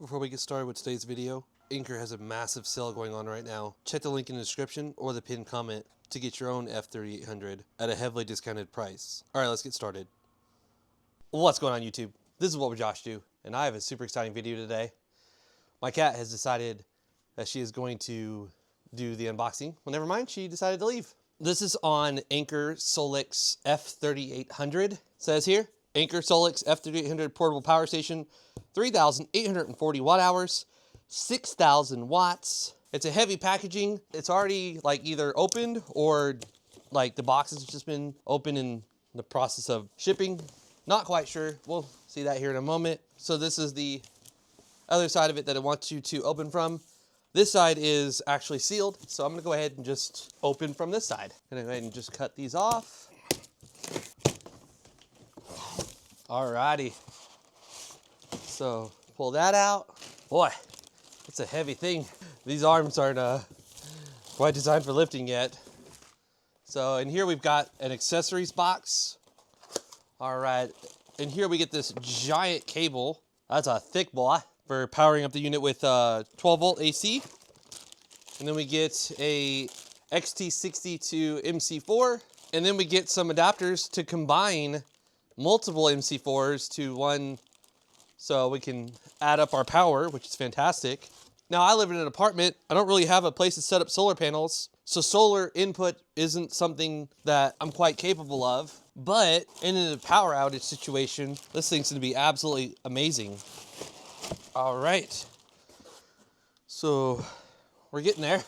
Before we get started with today's video, Anker has a massive sale going on right now. Check the link in the description or the pinned comment to get your own F3800 at a heavily discounted price. Alright, let's get started. What's going on YouTube? This is What Would Josh Do, and I have a super exciting video today. My cat has decided that she is going to do the unboxing. Well, never mind, she decided to leave. This is on Anker SOLIX F3800. It says here, Anker SOLIX F3800 portable power station, 3,840 watt hours, 6,000 watts. It's a heavy packaging. It's already like either opened or like the box has just been open in the process of shipping. Not quite sure. We'll see that here in a moment. So this is the other side of it that I want you to open from. This side is actually sealed, so I'm gonna go ahead and just open from this side. I'm gonna go ahead and just cut these off. Alrighty. So pull that out. Boy, it's a heavy thing. These arms aren't quite designed for lifting yet. So in here we've got an accessories box. All right, in here we get this giant cable. That's a thick boy for powering up the unit with 12 volt AC. And then we get a XT60 to MC4. And then we get some adapters to combine multiple MC4s to one so we can add up our power, which is fantastic. Now I live in an apartment. I don't really have a place to set up solar panels. So solar input isn't something that I'm quite capable of, but in a power outage situation, this thing's gonna be absolutely amazing. All right, so we're getting there.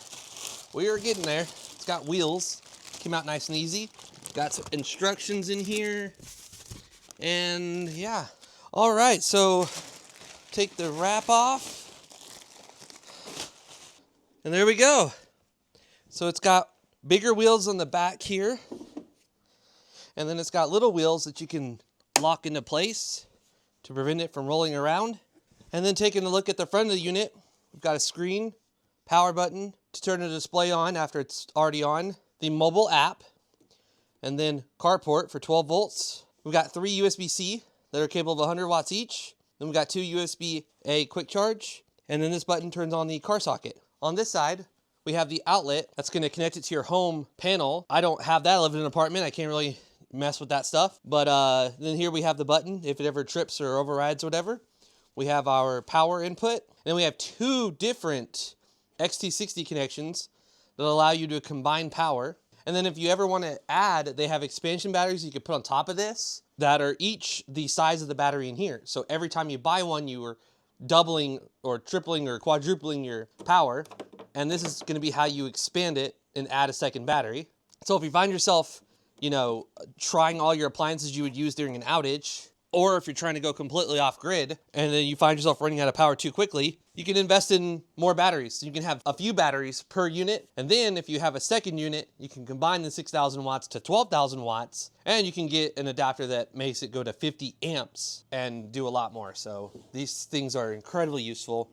We are getting there. It's got wheels, came out nice and easy. Got some instructions in here, and yeah. All right, so take the wrap off, and there we go. So it's got bigger wheels on the back here, and then it's got little wheels that you can lock into place to prevent it from rolling around. And then taking a look at the front of the unit, we've got a screen, power button to turn the display on after it's already on, the mobile app, and then carport for 12 volts. We've got 3 USB-C that are capable of 100 watts each. Then we've got 2 USB-A quick charge, and then this button turns on the car socket. On this side, we have the outlet that's going to connect it to your home panel. I don't have that. I live in an apartment. I can't really mess with that stuff. But then here we have the button if it ever trips or overrides or whatever. We have our power input. And then we have 2 different XT60 connections that allow you to combine power. And then if you ever want to add, they have expansion batteries you can put on top of this that are each the size of the battery in here. So every time you buy one, you are doubling or tripling or quadrupling your power. And this is going to be how you expand it and add a second battery. So if you find yourself, you know, trying all your appliances you would use during an outage, or if you're trying to go completely off grid and then you find yourself running out of power too quickly, you can invest in more batteries. You can have a few batteries per unit. And then if you have a second unit, you can combine the 6,000 watts to 12,000 watts, and you can get an adapter that makes it go to 50 amps and do a lot more. So these things are incredibly useful.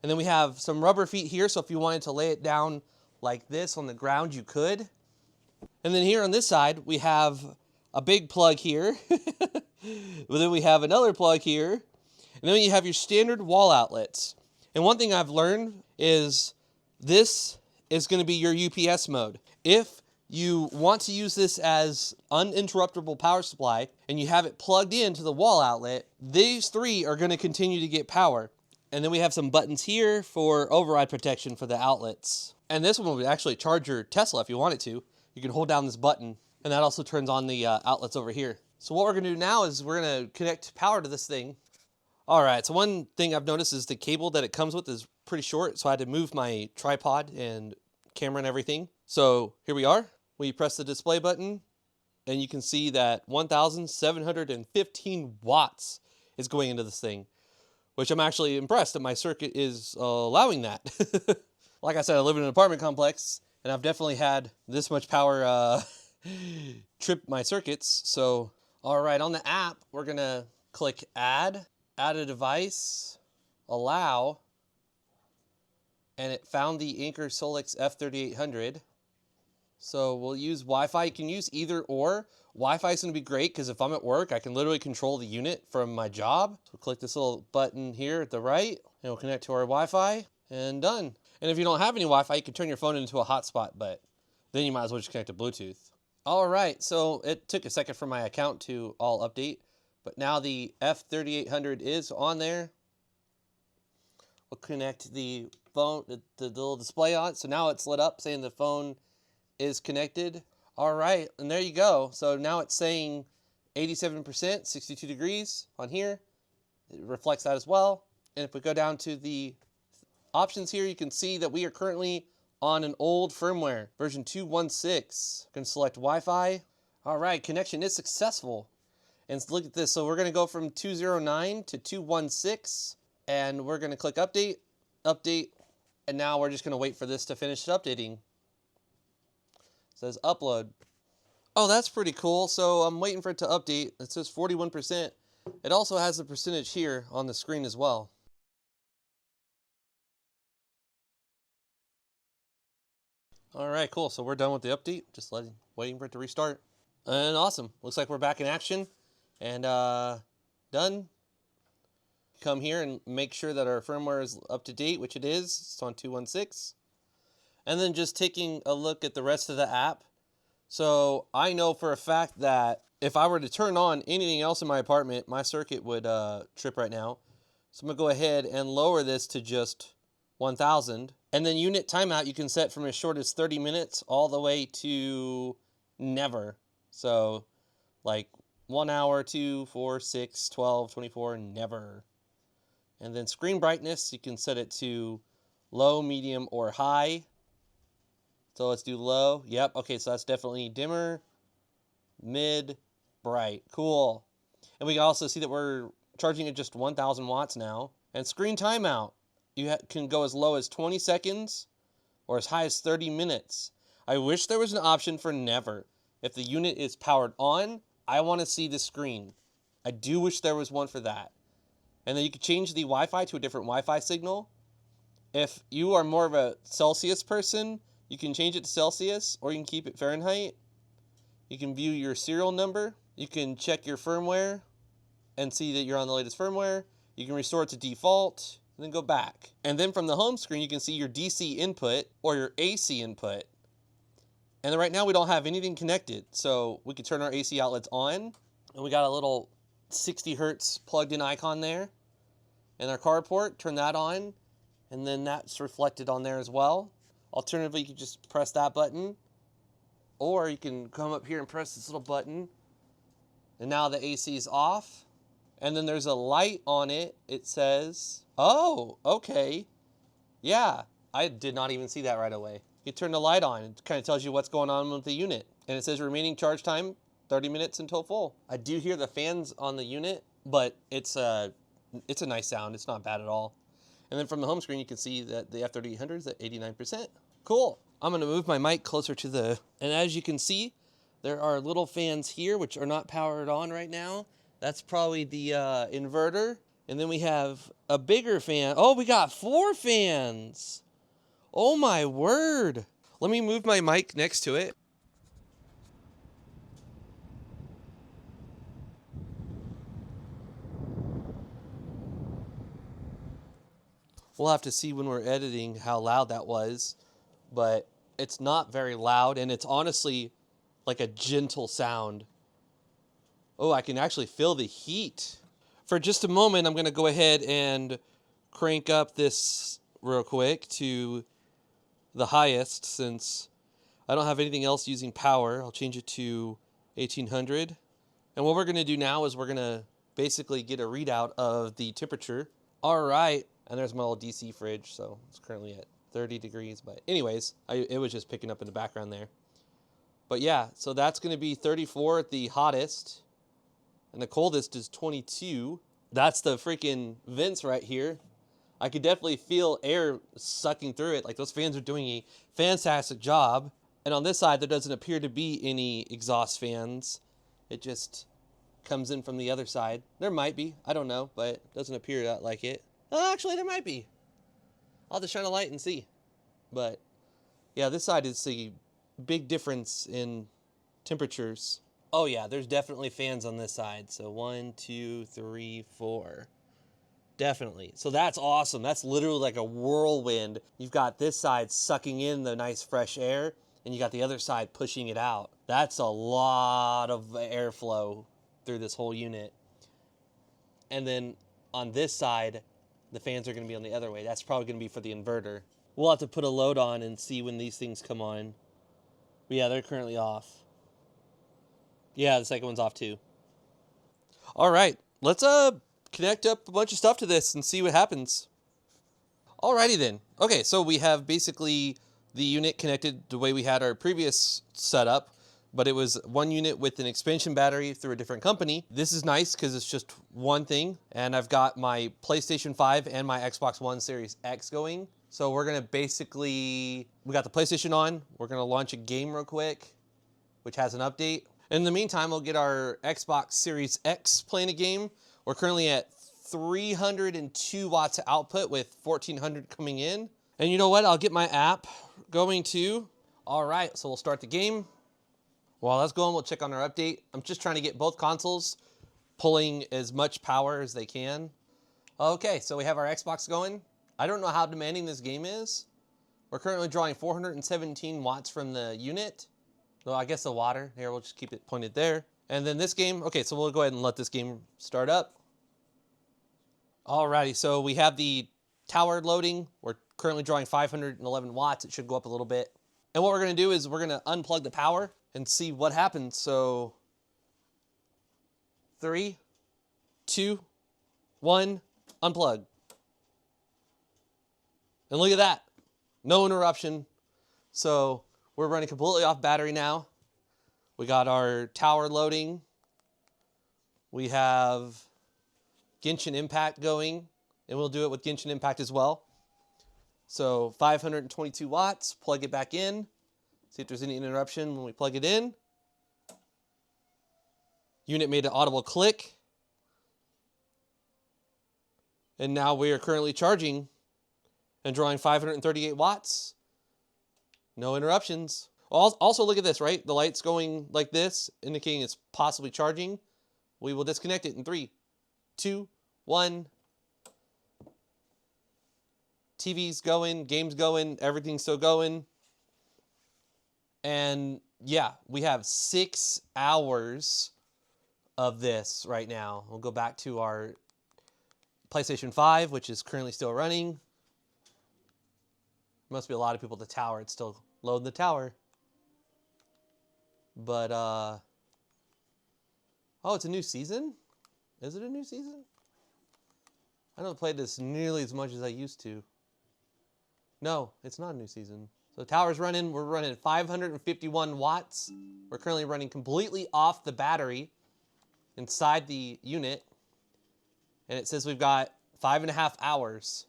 And then we have some rubber feet here. So if you wanted to lay it down like this on the ground, you could. And then here on this side, we have a big plug here. But then we have another plug here. And then you have your standard wall outlets. And one thing I've learned is this is going to be your UPS mode. If you want to use this as uninterruptible power supply and you have it plugged into the wall outlet, these 3 are going to continue to get power. And then we have some buttons here for override protection for the outlets. And this one will actually charge your Tesla if you want it to. You can hold down this button, and that also turns on the outlets over here. So what we're gonna do now is we're gonna connect power to this thing. All right, so one thing I've noticed is the cable that it comes with is pretty short, so I had to move my tripod and camera and everything. So here we are. We press the display button, and you can see that 1,715 watts is going into this thing, which I'm actually impressed that my circuit is allowing that. Like I said, I live in an apartment complex, and I've definitely had this much power trip my circuits. So, all right, on the app, we're gonna click add a device, allow, and it found the Anker SOLIX F3800. So we'll use Wi-Fi. You can use either or Wi-Fi is going to be great because if I'm at work, I can literally control the unit from my job. So click this little button here at the right, and it'll connect to our Wi-Fi, and done. And if you don't have any Wi-Fi, you can turn your phone into a hotspot, but then you might as well just connect to Bluetooth. All right, so it took a second for my account to all update, but now the F3800 is on there. We'll connect the phone, the little display on it. So now it's lit up saying the phone is connected. All right, and there you go. So now it's saying 87%, 62 degrees on here. It reflects that as well. And if we go down to the options here, you can see that we are currently on an old firmware, version 2.16. Going to select Wi-Fi. All right, connection is successful. And look at this. So we're going to go from 209 to 2.16, and we're going to click update, update, and now we're just going to wait for this to finish updating. It says upload. Oh, that's pretty cool. So I'm waiting for it to update. It says 41%. It also has the percentage here on the screen as well. All right, cool. So we're done with the update. Just waiting for it to restart. And awesome. Looks like we're back in action. And done. Come here and make sure that our firmware is up to date, which it is. It's on 2.16. And then just taking a look at the rest of the app. So I know for a fact that if I were to turn on anything else in my apartment, my circuit would trip right now. So I'm going to go ahead and lower this to just 1,000. And then unit timeout you can set from as short as 30 minutes all the way to never. So like 1 hour, 2, 4, 6, 12, 24, never. And then screen brightness, you can set it to low, medium, or high. So let's do low. Yep, okay, so that's definitely dimmer, mid, bright. Cool. And we can also see that we're charging at just 1,000 watts now. And screen timeout, you can go as low as 20 seconds or as high as 30 minutes. I wish there was an option for never. If the unit is powered on, I want to see the screen. I do wish there was one for that. And then you could change the Wi-Fi to a different Wi-Fi signal. If you are more of a Celsius person, you can change it to Celsius, or you can keep it Fahrenheit. You can view your serial number. You can check your firmware and see that you're on the latest firmware. You can restore it to default, and then go back. And then from the home screen, you can see your DC input or your AC input. And then right now we don't have anything connected, so we can turn our AC outlets on. And we got a little 60 hertz plugged in icon there. And our carport, turn that on, and then that's reflected on there as well. Alternatively, you can just press that button, or you can come up here and press this little button, and now the AC is off. And then there's a light on it. It says, oh, okay. Yeah, I did not even see that right away. You turn the light on, it kind of tells you what's going on with the unit. And it says remaining charge time, 30 minutes until full. I do hear the fans on the unit, but it's a nice sound. It's not bad at all. And then from the home screen, you can see that the F3800 is at 89%. Cool. I'm going to move my mic closer to the... And as you can see, there are little fans here, which are not powered on right now. That's probably the inverter. And then we have a bigger fan. Oh, we got 4 fans. Oh, my word. Let me move my mic next to it. We'll have to see when we're editing how loud that was, but it's not very loud, and it's honestly like a gentle sound. Oh, I can actually feel the heat. For just a moment, I'm going to go ahead and crank up this real quick to the highest since I don't have anything else using power. I'll change it to 1800. And what we're going to do now is we're going to basically get a readout of the temperature. All right. And there's my little DC fridge, so it's currently at 30 degrees. But anyways, it was just picking up in the background there. But yeah, so that's going to be 34 at the hottest. And the coldest is 22. That's the freaking vents right here. I could definitely feel air sucking through it. Like those fans are doing a fantastic job. And on this side, there doesn't appear to be any exhaust fans. It just comes in from the other side. There might be. I don't know, but it doesn't appear like it. Oh, actually, there might be. I'll just shine a light and see. But, yeah, this side is a big difference in temperatures. Oh yeah, there's definitely fans on this side. So 1, 2, 3, 4. Definitely. So that's awesome. That's literally like a whirlwind. You've got this side sucking in the nice fresh air, and you got the other side pushing it out. That's a lot of airflow through this whole unit. And then on this side, the fans are going to be on the other way. That's probably going to be for the inverter. We'll have to put a load on and see when these things come on. But yeah, they're currently off. Yeah, the second one's off too. All right, let's connect up a bunch of stuff to this and see what happens. Alrighty then. Okay, so we have basically the unit connected the way we had our previous setup, but it was one unit with an expansion battery through a different company. This is nice because it's just one thing, and I've got my PlayStation 5 and my Xbox One Series X going. So we're gonna basically, we got the PlayStation on, we're gonna launch a game real quick, which has an update. In the meantime, we'll get our Xbox Series X playing a game. We're currently at 302 watts of output with 1400 coming in. And you know what? I'll get my app going too. All right, so we'll start the game. While that's going, we'll check on our update. I'm just trying to get both consoles pulling as much power as they can. Okay, so we have our Xbox going. I don't know how demanding this game is. We're currently drawing 417 watts from the unit. Well, I guess the water. Here, we'll just keep it pointed there. And then this game, okay, so we'll go ahead and let this game start up. Alrighty, so we have the tower loading. We're currently drawing 511 watts. It should go up a little bit. And what we're gonna do is we're gonna unplug the power and see what happens. So 3, 2, 1, unplug. And look at that, no interruption. So we're running completely off battery now. We got our tower loading. We have Genshin Impact going, and we'll do it with Genshin Impact as well. So 522 watts, plug it back in. See if there's any interruption when we plug it in. Unit made an audible click. And now we are currently charging and drawing 538 watts. No interruptions. Also, look at this, right? The light's going like this, indicating it's possibly charging. We will disconnect it in 3, 2, 1. TV's going, game's going, everything's still going. And yeah, we have 6 hours of this right now. We'll go back to our PlayStation 5, which is currently still running. Must be a lot of people at the tower. It's still loading the tower. But, oh, it's a new season? Is it a new season? I don't play this nearly as much as I used to. No, it's not a new season. So the tower's running. We're running 551 watts. We're currently running completely off the battery inside the unit. And it says we've got 5.5 hours.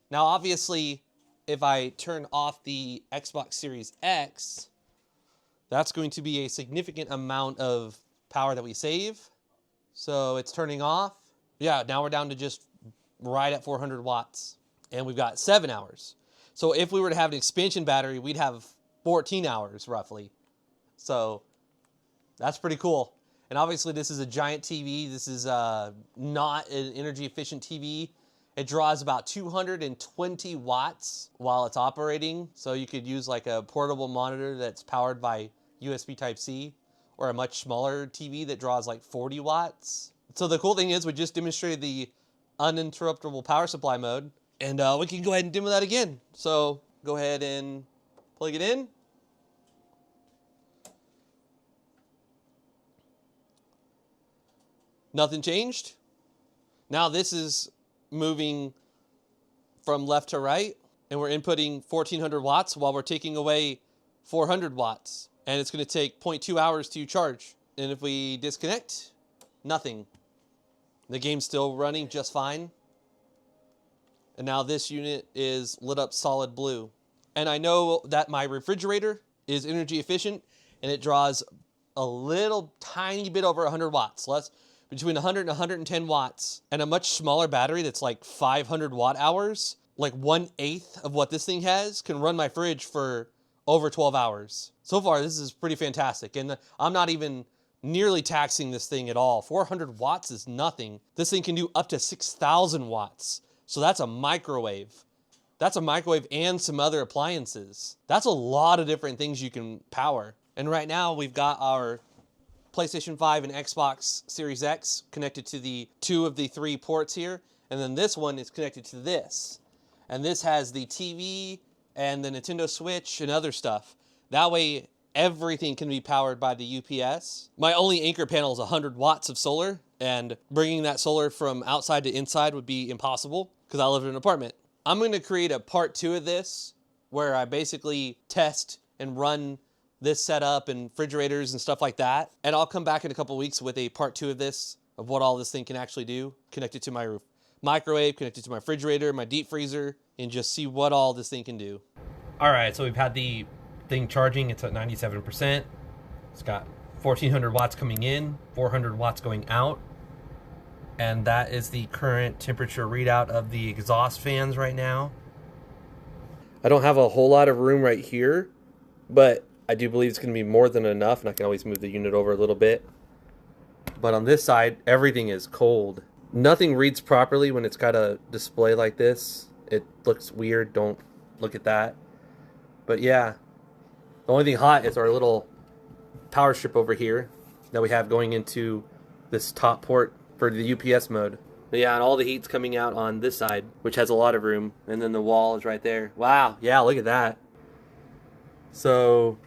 Now, obviously, if I turn off the Xbox Series X, that's going to be a significant amount of power that we save. So it's turning off. Yeah, now we're down to just right at 400 watts. And we've got 7 hours. So if we were to have an expansion battery, we'd have 14 hours roughly. So that's pretty cool. And obviously this is a giant TV. This is not an energy efficient TV. It draws about 220 watts while it's operating. So you could use like a portable monitor that's powered by USB Type-C, or a much smaller TV that draws like 40 watts. So the cool thing is we just demonstrated the uninterruptible power supply mode, and we can go ahead and demo that again. So go ahead and plug it in. Nothing changed. Now this is moving from left to right, and we're inputting 1400 watts while we're taking away 400 watts. And it's going to take 0.2 hours to charge. And if we disconnect, nothing. The game's still running just fine. And now this unit is lit up solid blue. And I know that my refrigerator is energy efficient, and it draws a little tiny bit over 100 watts, less between 100 and 110 watts, and a much smaller battery that's like 500 watt hours, like 1/8 of what this thing has, can run my fridge for over 12 hours. So far, this is pretty fantastic. And I'm not even nearly taxing this thing at all. 400 watts is nothing. This thing can do up to 6,000 watts. So that's a microwave. That's a microwave and some other appliances. That's a lot of different things you can power. And right now we've got our PlayStation 5 and Xbox Series X connected to the 2 of the 3 ports here. And then this one is connected to this. And this has the TV and the Nintendo Switch and other stuff. That way, everything can be powered by the UPS. My only Anker panel is 100 watts of solar, and bringing that solar from outside to inside would be impossible because I live in an apartment. I'm going to create a part 2 of this where I basically test and run this setup and refrigerators and stuff like that. And I'll come back in a couple weeks with a part 2 of this, of what all this thing can actually do, connected to my microwave, connected to my refrigerator, my deep freezer, and just see what all this thing can do. All right, so we've had the thing charging. It's at 97%. It's got 1,400 watts coming in, 400 watts going out. And that is the current temperature readout of the exhaust fans right now. I don't have a whole lot of room right here, but I do believe it's going to be more than enough, and I can always move the unit over a little bit. But on this side, everything is cold. Nothing reads properly when it's got a display like this. It looks weird. Don't look at that. But yeah, the only thing hot is our little power strip over here that we have going into this top port for the UPS mode. But yeah, and all the heat's coming out on this side, which has a lot of room. And then the wall is right there. Wow, yeah, look at that. So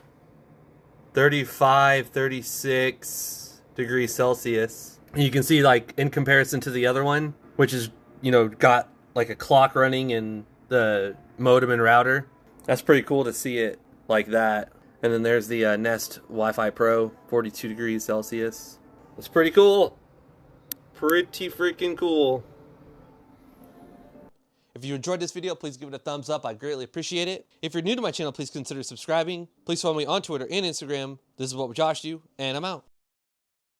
35, 36 degrees Celsius. And you can see, like, in comparison to the other one, which is, you know, got like a clock running in the modem and router. That's pretty cool to see it like that. And then there's the Nest Wi-Fi Pro, 42 degrees Celsius. It's pretty cool. Pretty freaking cool. If you enjoyed this video, please give it a thumbs up. I'd greatly appreciate it. If you're new to my channel, please consider subscribing. Please follow me on Twitter and Instagram. This is What Would Josh Do, and I'm out.